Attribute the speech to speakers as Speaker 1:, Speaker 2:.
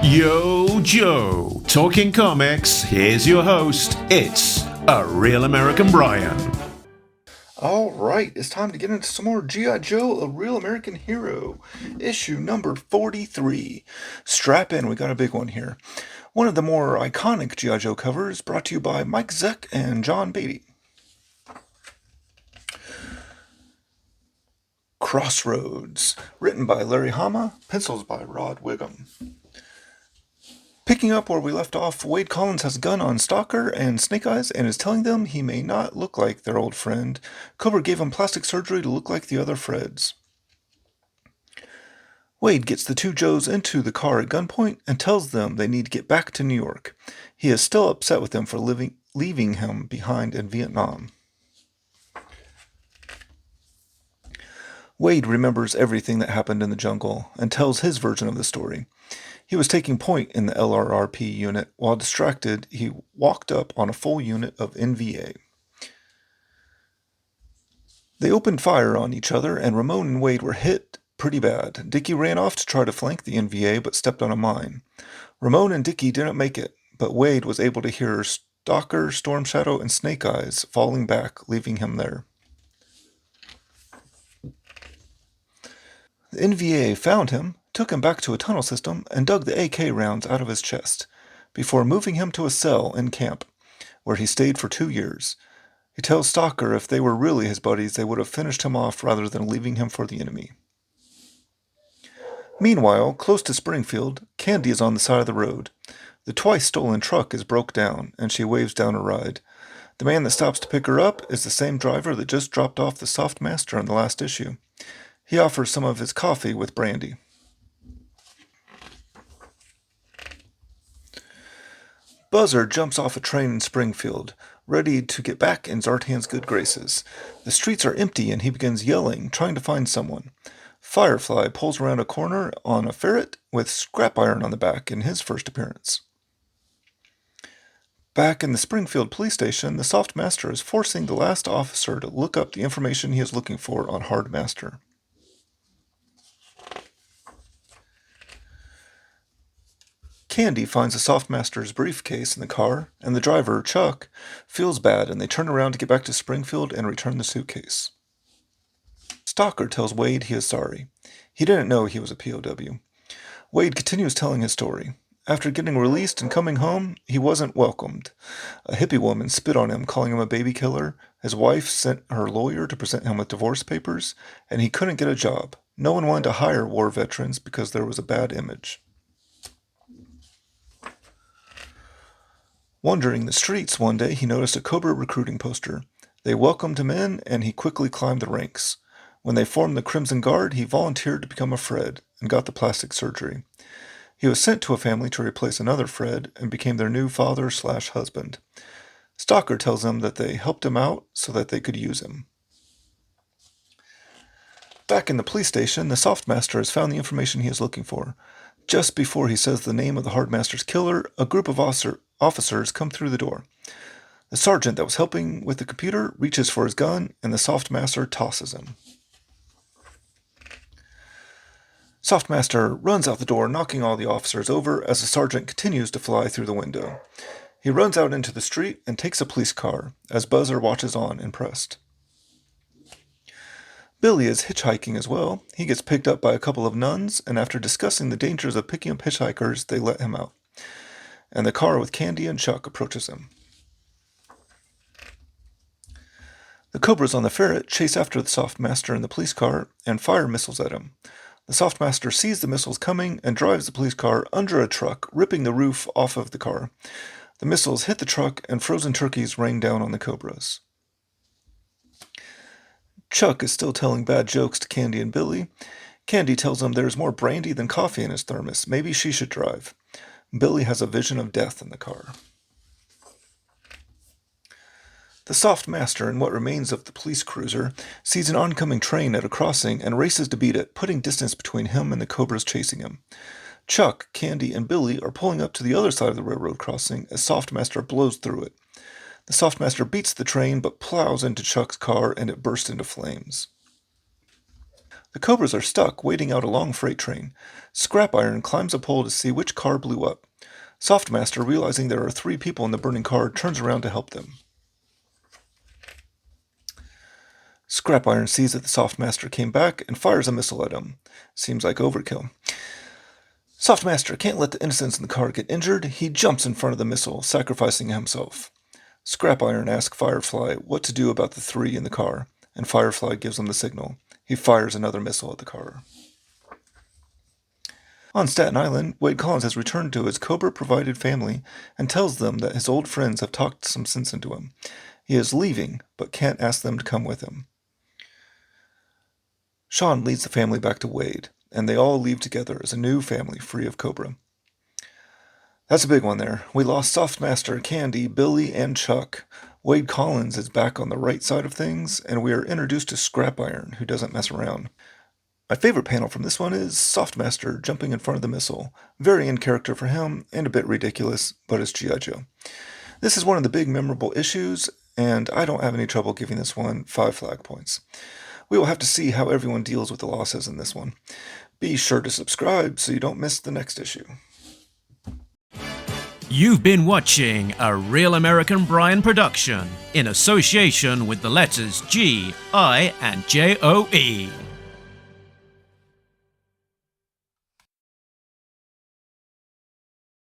Speaker 1: Yo, Joe. Talking comics, here's your host. It's A Real American Brian.
Speaker 2: Alright, it's time to get into some more G.I. Joe, A Real American Hero, issue number 43. Strap in, we got a big one here. One of the more iconic G.I. Joe covers, brought to you by Mike Zeck and John Beatty. Crossroads, written by Larry Hama, pencils by Rod Wiggum. Picking up where we left off, Wade Collins has a gun on Stalker and Snake Eyes and is telling them he may not look like their old friend. Cobra gave him plastic surgery to look like the other Freds. Wade gets the two Joes into the car at gunpoint and tells them they need to get back to New York. He is still upset with them for leaving him behind in Vietnam. Wade remembers everything that happened in the jungle and tells his version of the story. He was taking point in the R.I.P unit. While distracted, he walked up on a full unit of NVA. They opened fire on each other, and Ramon and Wade were hit pretty bad. Dickie ran off to try to flank the NVA, but stepped on a mine. Ramon and Dickie didn't make it, but Wade was able to hear Stalker, Storm Shadow, and Snake Eyes falling back, leaving him there. The NVA found him, took him back to a tunnel system, and dug the AK rounds out of his chest, before moving him to a cell in camp, where he stayed for 2 years. He tells Stalker if they were really his buddies, they would have finished him off rather than leaving him for the enemy. Meanwhile, close to Springfield, Candy is on the side of the road. The twice-stolen truck is broke down, and she waves down a ride. The man that stops to pick her up is the same driver that just dropped off the Softmaster in the last issue. He offers some of his coffee with brandy. Buzzer jumps off a train in Springfield, ready to get back in Zartan's good graces. The streets are empty and he begins yelling, trying to find someone. Firefly pulls around a corner on a ferret with scrap iron on the back in his first appearance. Back in the Springfield police station, the Softmaster is forcing the last officer to look up the information he is looking for on Hardmaster. Candy finds the Softmaster's briefcase in the car, and the driver, Chuck, feels bad, and they turn around to get back to Springfield and return the suitcase. Stalker tells Wade he is sorry. He didn't know he was a POW. Wade continues telling his story. After getting released and coming home, he wasn't welcomed. A hippie woman spit on him, calling him a baby killer. His wife sent her lawyer to present him with divorce papers, and he couldn't get a job. No one wanted to hire war veterans because there was a bad image. Wandering the streets one day, he noticed a Cobra recruiting poster. They welcomed him in, and he quickly climbed the ranks. When they formed the Crimson Guard, he volunteered to become a Fred and got the plastic surgery. He was sent to a family to replace another Fred and became their new father/husband. Stalker tells them that they helped him out so that they could use him. Back in the police station, the Softmaster has found the information he is looking for. Just before he says the name of the Hardmaster's killer, a group of officers come through the door. The sergeant that was helping with the computer reaches for his gun, and the Softmaster tosses him. Softmaster runs out the door, knocking all the officers over as the sergeant continues to fly through the window. He runs out into the street and takes a police car, as Buzzer watches on, impressed. Billy is hitchhiking as well. He gets picked up by a couple of nuns, and after discussing the dangers of picking up hitchhikers, they let him out. And the car with Candy and Chuck approaches him. The Cobras on the ferret chase after the Softmaster in the police car and fire missiles at him. The Softmaster sees the missiles coming and drives the police car under a truck, ripping the roof off of the car. The missiles hit the truck, and frozen turkeys rain down on the Cobras. Chuck is still telling bad jokes to Candy and Billy. Candy tells him there's more brandy than coffee in his thermos. Maybe she should drive. Billy has a vision of death in the car. The Softmaster, in what remains of the police cruiser, sees an oncoming train at a crossing and races to beat it, putting distance between him and the Cobras chasing him. Chuck, Candy, and Billy are pulling up to the other side of the railroad crossing as Softmaster blows through it. The Softmaster beats the train but plows into Chuck's car and it bursts into flames. The The Cobras are stuck, waiting out a long freight train. Scrap Iron climbs a pole to see which car blew up. Softmaster, realizing there are 3 people in the burning car, turns around to help them. Scrap Iron sees that the Softmaster came back and fires a missile at him. Seems like overkill. Softmaster can't let the innocents in the car get injured. He jumps in front of the missile, sacrificing himself. Scrap Iron asks Firefly what to do about the 3 in the car, and Firefly gives him the signal. He fires another missile at the car. On Staten Island, Wade Collins has returned to his Cobra-provided family and tells them that his old friends have talked some sense into him. He is leaving, but can't ask them to come with him. Sean leads the family back to Wade, and they all leave together as a new family free of Cobra. That's a big one there. We lost Softmaster, Candy, Billy, and Chuck. Wade Collins is back on the right side of things, and we are introduced to Scrap Iron, who doesn't mess around. My favorite panel from this one is Softmaster jumping in front of the missile. Very in character for him, and a bit ridiculous, but it's gijoe. This is one of the big memorable issues, and I don't have any trouble giving this one 5 flag points. We will have to see how everyone deals with the losses in this one. Be sure to subscribe so you don't miss the next issue.
Speaker 3: You've been watching a Real American Brian production in association with the letters G, I, and JOE.